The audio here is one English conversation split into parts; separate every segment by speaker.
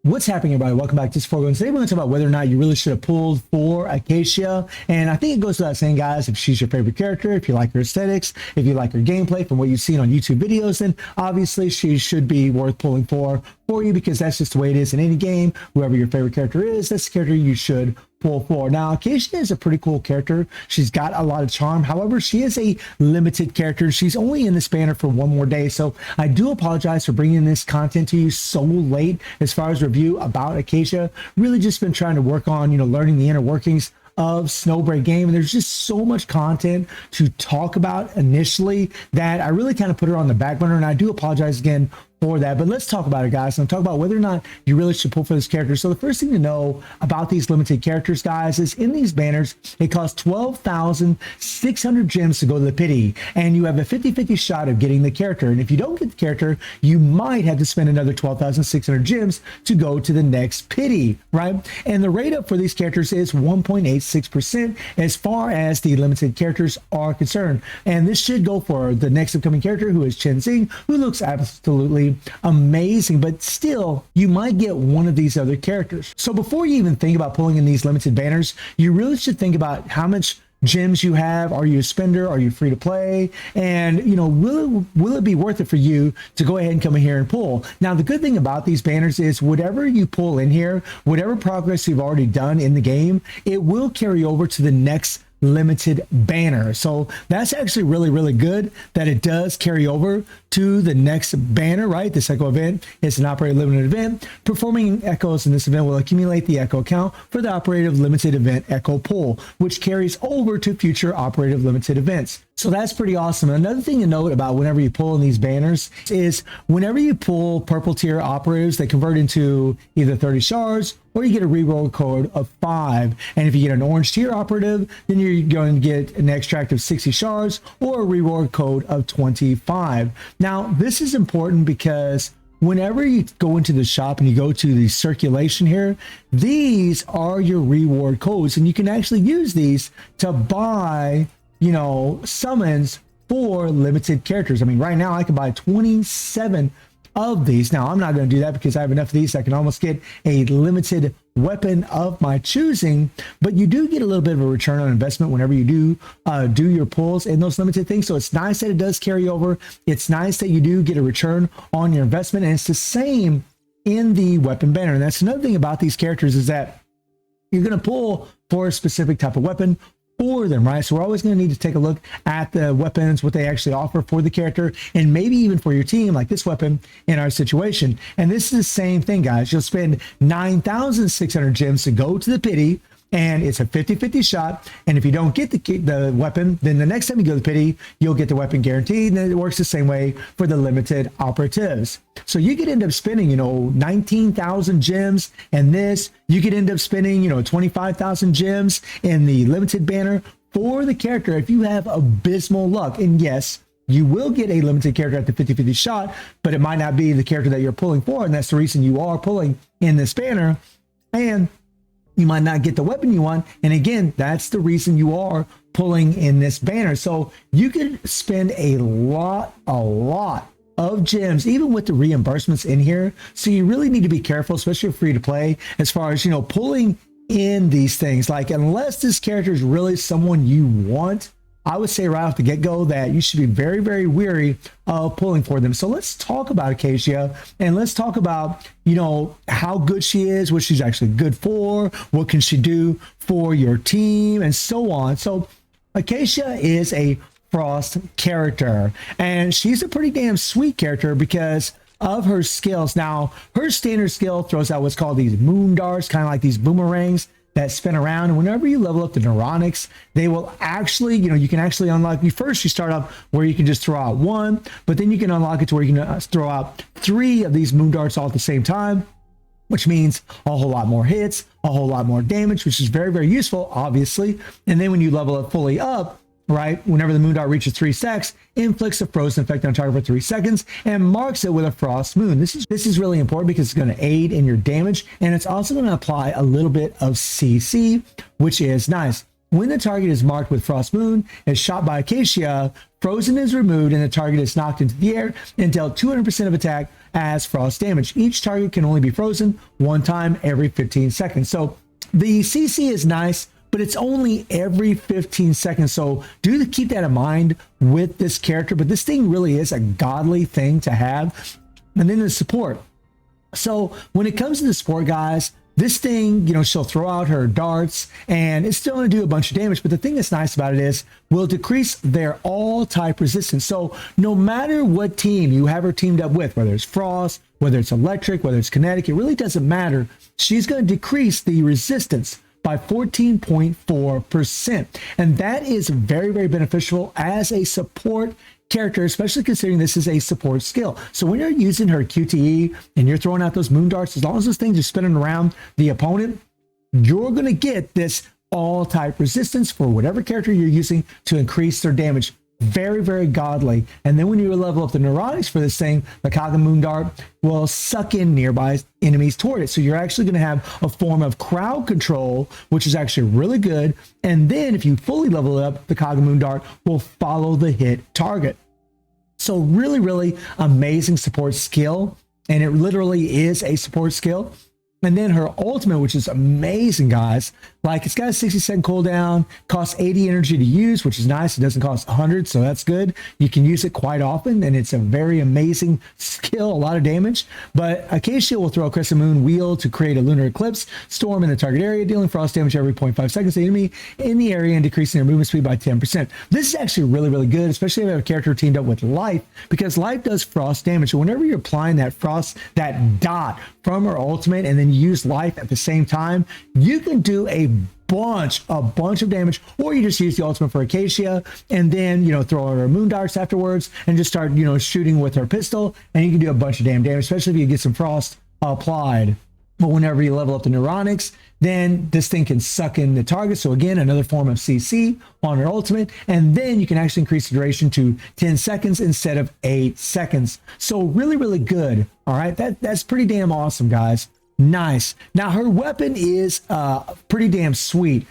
Speaker 1: What's happening, everybody? Welcome back to this program. Today we're going to talk about whether or not you really should have pulled for Acacia. And I think it goes without saying, guys, if she's your favorite character, if you like her aesthetics, if you like her gameplay from what you've seen on YouTube videos, then obviously she should be worth pulling for you, because that's just the way it is in any game. Whoever your favorite character is, that's the character you should pull for. Now, Acacia is a pretty cool character. She's got a lot of charm. However, she is a limited character. She's only in this banner for one more day. So I do apologize for bringing this content to you so late as far as review about Acacia. Really just been trying to work on, learning the inner workings of Snowbreak game, and there's just so much content to talk about initially that I really kind of put her on the back burner, and I do apologize again for that. But let's talk about it, guys, and talk about whether or not you really should pull for this character. So the first thing to know about these limited characters, guys, is in these banners it costs 12,600 gems to go to the pity, and you have a 50-50 shot of getting the character. And if you don't get the character, you might have to spend another 12,600 gems to go to the next pity, right? And the rate up for these characters is 1.86% as far as the limited characters are concerned. And this should go for the next upcoming character, who is Chen Xing, who looks absolutely amazing, but still you might get one of these other characters. So before you even think about pulling in these limited banners, you really should think about how much gems you have. Are you a spender? Are you free to play? And will it be worth it for you to go ahead and come in here and pull? Now, the good thing about these banners is whatever you pull in here, whatever progress you've already done in the game, it will carry over to the next limited banner. So that's actually really good that it does carry over to the next banner, right? This echo event is an operator limited event. Performing echoes in this event will accumulate the echo count for the operative limited event echo pull, which carries over to future operative limited events. So that's pretty awesome. Another thing to note about whenever you pull in these banners is whenever you pull purple tier operatives, they convert into either 30 shards or you get a reroll code of 5. And if you get an orange tier operative, then you're going to get an extract of 60 shards or a reroll code of 25. Now, this is important because whenever you go into the shop and you go to the circulation here, these are your reward codes, and you can actually use these to buy summons for limited characters. I mean, right now I can buy 27 of these. Now, I'm not going to do that because I have enough of these. I can almost get a limited weapon of my choosing, but you do get a little bit of a return on investment whenever you do your pulls in those limited things. So it's nice that it does carry over. It's nice that you do get a return on your investment, and it's the same in the weapon banner. And that's another thing about these characters, is that you're going to pull for a specific type of weapon for them, right? So we're always going to need to take a look at the weapons, what they actually offer for the character, and maybe even for your team, like this weapon in our situation. And this is the same thing, guys. You'll spend 9,600 gems to go to the pity, and it's a 50-50 shot. And if you don't get the weapon, then the next time you go to the pity, you'll get the weapon guaranteed. And it works the same way for the limited operatives. So you could end up spending, 19,000 gems, and this, you could end up spending, 25,000 gems in the limited banner for the character if you have abysmal luck. And yes, you will get a limited character at the 50-50 shot, but it might not be the character that you're pulling for. And that's the reason you are pulling in this banner. And you might not get the weapon you want. And again, that's the reason you are pulling in this banner. So you can spend a lot of gems, even with the reimbursements in here. So you really need to be careful, especially free to play, as far as, pulling in these things. Like, unless this character is really someone you want, I would say right off the get-go that you should be very wary of pulling for them. So let's talk about Acacia, and let's talk about, how good she is, what she's actually good for, what can she do for your team, and so on. So Acacia is a Frost character, and she's a pretty damn sweet character because of her skills. Now, her standard skill throws out what's called these moon darts, kind of like these boomerangs that spin around. And whenever you level up the neuronics, they will actually, you can actually unlock. First, you start off where you can just throw out one, but then you can unlock it to where you can throw out 3 of these moon darts all at the same time, which means a whole lot more hits, a whole lot more damage, which is very useful, obviously. And then when you level it fully up, right, whenever the moon dart reaches 3 stacks, inflicts a frozen effect on target for 3 seconds and marks it with a frost moon. This is really important because it's going to aid in your damage, and it's also going to apply a little bit of CC, which is nice. when the target is marked with Frost Moon, is shot by Acacia, Frozen is removed, and the target is knocked into the air and dealt 200% of attack as frost damage. Each target can only be frozen one time every 15 seconds. So the CC is nice, but it's only every 15 seconds. So do keep that in mind with this character. But this thing really is a godly thing to have. And then the support. So when it comes to the support, guys, this thing, she'll throw out her darts and it's still going to do a bunch of damage. But the thing that's nice about it is will decrease their all type resistance. So no matter what team you have her teamed up with, whether it's Frost, whether it's electric, whether it's kinetic, it really doesn't matter. She's going to decrease the resistance by 14.4%. And that is very, very beneficial as a support character, especially considering this is a support skill. So when you're using her QTE and you're throwing out those moon darts, as long as those things are spinning around the opponent, you're going to get this all type resistance for whatever character you're using to increase their damage. Very, very godly. And then when you level up the neurotics for this thing, the Kaga Moon Dart will suck in nearby enemies toward it. So you're actually going to have a form of crowd control, which is actually really good. And then if you fully level it up, the Kaga Moon Dart will follow the hit target. So really, really amazing support skill. And it literally is a support skill. And then her ultimate, which is amazing, guys. Like, it's got a 60-second cooldown, costs 80 energy to use, which is nice. It doesn't cost 100, so that's good. You can use it quite often, and it's a very amazing skill, a lot of damage. But Acacia will throw a crescent moon wheel to create a lunar eclipse storm in the target area, dealing frost damage every 0.5 seconds to the enemy in the area and decreasing their movement speed by 10%. This is actually really, really good, especially if you have a character teamed up with Life, because Life does frost damage. So whenever you're applying that frost, that dot from her ultimate, and then you use Life at the same time, you can do a bunch of damage. Or you just use the ultimate for Acacia and then throw her moon darts afterwards and just start shooting with her pistol, and you can do a bunch of damn damage, especially if you get some frost applied. But whenever you level up the neuronics, then this thing can suck in the target. So again, another form of CC on her ultimate. And then you can actually increase the duration to 10 seconds instead of 8 seconds. So really, really good. All right, that's pretty damn awesome, guys. Nice. Now her weapon is pretty damn sweet.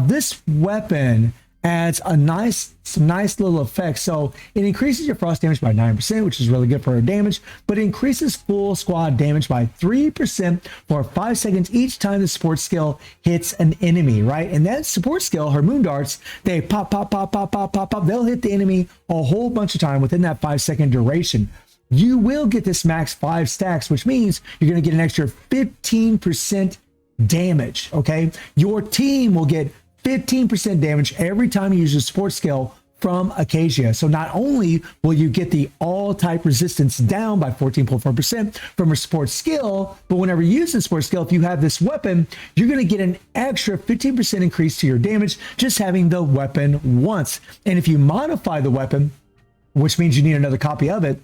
Speaker 1: This weapon adds some nice little effects. So it increases your frost damage by 9%, which is really good for her damage, but it increases full squad damage by 3% for 5 seconds each time the support skill hits an enemy, right? And that support skill, her moon darts, they pop, pop, pop, pop, pop, pop, pop. They'll hit the enemy a whole bunch of time within that 5-second duration. You will get this max 5 stacks, which means you're going to get an extra 15% damage, okay? Your team will get 15% damage every time you use a support skill from Acacia. So not only will you get the all type resistance down by 14.4% from her support skill, but whenever you use the support skill, if you have this weapon, you're going to get an extra 15% increase to your damage just having the weapon once. And if you modify the weapon, which means you need another copy of it,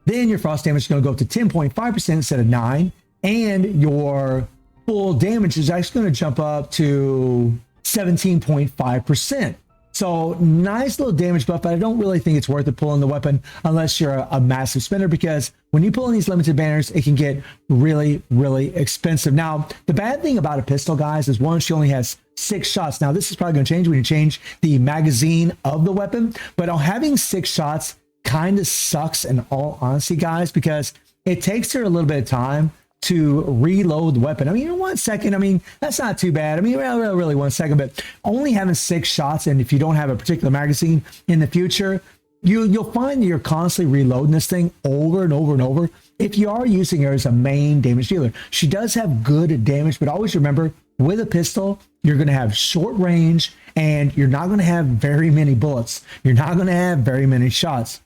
Speaker 1: then your frost damage is going to go up to 10.5% instead of 9, and your full damage is actually going to jump up to 17.5%. So nice little damage buff, but I don't really think it's worth it pulling the weapon unless you're a massive spender, because when you pull in these limited banners, it can get really, really expensive. Now, the bad thing about a pistol, guys, is one, she only has 6 shots. Now, this is probably going to change when you change the magazine of the weapon, but having 6 shots kind of sucks in all honesty, guys, because it takes her a little bit of time to reload the weapon. I mean, 1 second, I mean, that's not too bad. I mean, really 1 second, but only having 6 shots, and if you don't have a particular magazine in the future, you'll find that you're constantly reloading this thing over and over and over. If you are using her as a main damage dealer, she does have good damage, but always remember, with a pistol, you're going to have short range, and you're not going to have very many bullets. You're not going to have very many shots.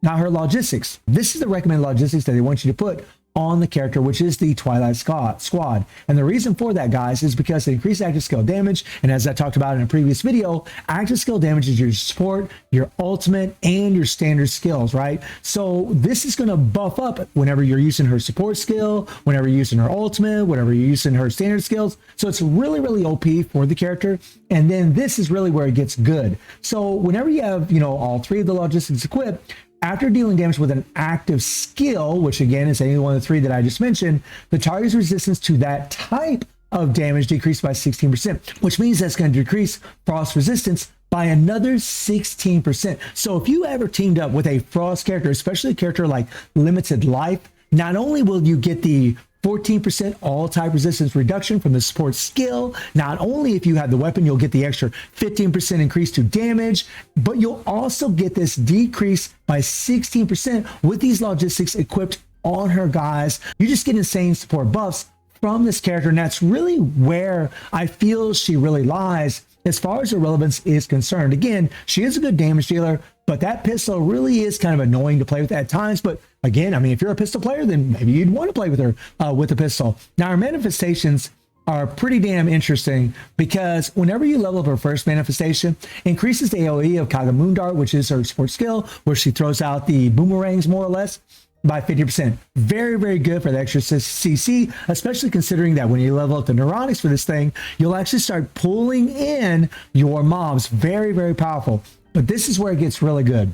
Speaker 1: Now, her logistics. This is the recommended logistics that they want you to put on the character, which is the Twilight Squad. And the reason for that, guys, is because it increases active skill damage. And as I talked about in a previous video, active skill damage is your support, your ultimate, and your standard skills, right? So this is going to buff up whenever you're using her support skill, whenever you're using her ultimate, whenever you're using her standard skills. So it's really, really OP for the character. And then this is really where it gets good. So whenever you have, all 3 of the logistics equipped, after dealing damage with an active skill, which again is any one of the 3 that I just mentioned, the target's resistance to that type of damage decreased by 16%, which means that's going to decrease frost resistance by another 16%. So if you ever teamed up with a frost character, especially a character like Limited Life, not only will you get the 14% all type resistance reduction from the support skill, not only if you have the weapon, you'll get the extra 15% increase to damage, but you'll also get this decrease by 16% with these logistics equipped on her, guys. You just get insane support buffs from this character, and that's really where I feel she really lies as far as her relevance is concerned. Again, she is a good damage dealer, but that pistol really is kind of annoying to play with at times. But again, I mean, if you're a pistol player, then maybe you'd want to play with her with the pistol. Now, her manifestations are pretty damn interesting because whenever you level up her first manifestation, increases the AoE of Kaga Moon Dart, which is her support skill, where she throws out the boomerangs more or less, by 50%. Very, very good for the extra CC, especially considering that when you level up the neuronics for this thing, you'll actually start pulling in your mobs. Very, very powerful. But this is where it gets really good.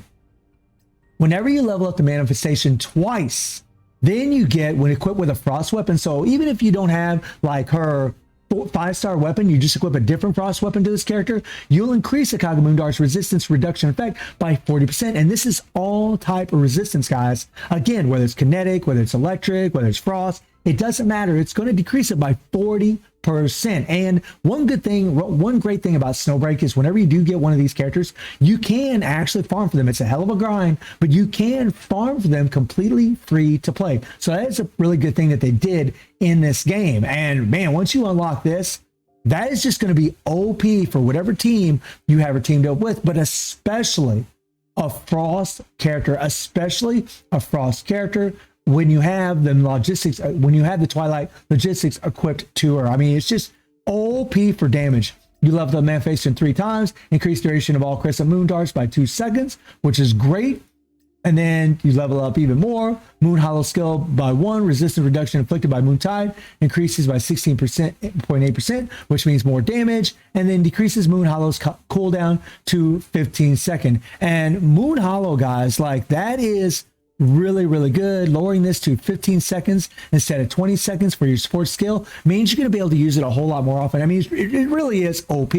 Speaker 1: Whenever you level up the manifestation twice, then you get, when equipped with a frost weapon, so even if you don't have like her 5-star weapon, you just equip a different frost weapon to this character, you'll increase the Kaga Dart's resistance reduction effect by 40%. And this is all type of resistance, guys. Again, whether it's kinetic, whether it's electric, whether it's frost, it doesn't matter. It's going to decrease it by 40%. And one great thing about Snowbreak is whenever you do get one of these characters, you can actually farm for them. It's a hell of a grind, but you can farm for them completely free to play. So that is a really good thing that they did in this game. And man, once you unlock this, that is just going to be OP for whatever team you have her teamed up with, but especially a frost character, when you have the logistics, when you have the Twilight Logistics equipped to her. I mean, it's just OP for damage. You level the manifestation 3 times, increase duration of all Crescent Moon Darts by 2 seconds, which is great. And then you level up even more. Moon Hollow skill by 1, resistance reduction inflicted by Moon Tide increases by 16.8%, which means more damage, and then decreases Moon Hollow's cooldown to 15 seconds. And Moon Hollow, guys, like that is really, really good. Lowering this to 15 seconds instead of 20 seconds for your support skill means you're going to be able to use it a whole lot more often. I mean, it really is OP,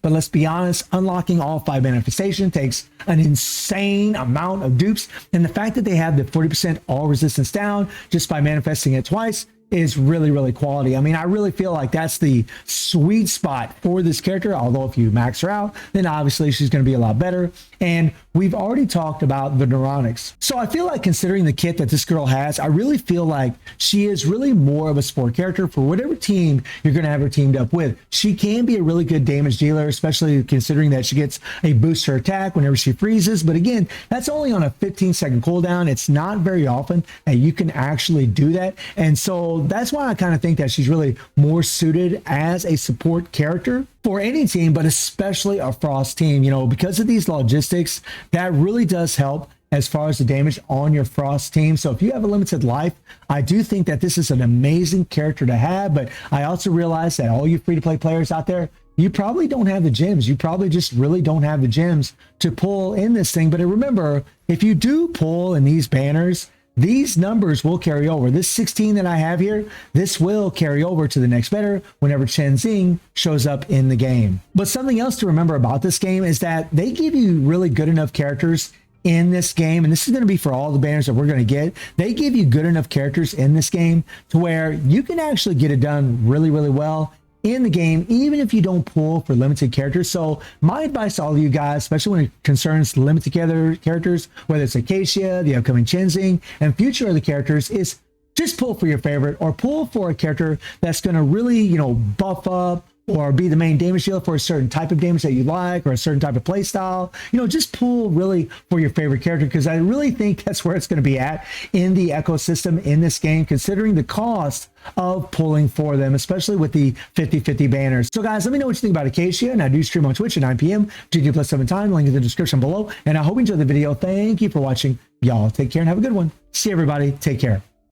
Speaker 1: but let's be honest, unlocking all 5 manifestation takes an insane amount of dupes. And the fact that they have the 40% all resistance down just by manifesting it twice is really, really quality. I mean, I really feel like that's the sweet spot for this character. Although if you max her out, then obviously she's going to be a lot better. And we've already talked about the neuronics. So I feel like considering the kit that this girl has, I really feel like she is really more of a support character for whatever team you're going to have her teamed up with. She can be a really good damage dealer, especially considering that she gets a boost to her attack whenever she freezes. But again, that's only on a 15-second cooldown. It's not very often that you can actually do that. And so that's why I kind of think that she's really more suited as a support character for any team, but especially a Frost team, you know, because of these logistics, that really does help as far as the damage on your Frost team. So if you have a limited life, I do think that this is an amazing character to have, but I also realize that all you free-to-play players out there, you probably don't have the gems. You probably just really don't have the gems to pull in this thing. But remember, if you do pull in these banners, these numbers will carry over. This 16 that I have here, this will carry over to the next better whenever Chen Xing shows up in the game. But something else to remember about this game is that they give you really good enough characters in this game, and this is going to be for all the banners that we're going to get. They give you good enough characters in this game to where you can actually get it done really, really well in the game, even if you don't pull for limited characters. So my advice to all of you guys, especially when it concerns limited characters, whether it's Acacia, the upcoming Chen Xing, and future other characters, is just pull for your favorite, or pull for a character that's going to really, you know, buff up or be the main damage dealer for a certain type of damage that you like, or a certain type of play style. You know, just pull really for your favorite character, because I really think that's where it's going to be at in the ecosystem in this game, considering the cost of pulling for them, especially with the 50-50 banners. So guys, let me know what you think about Acacia, and I do stream on Twitch at 9 p.m. GG+7 time, link in the description below. And I hope you enjoyed the video. Thank you for watching. Y'all take care and have a good one. See everybody. Take care.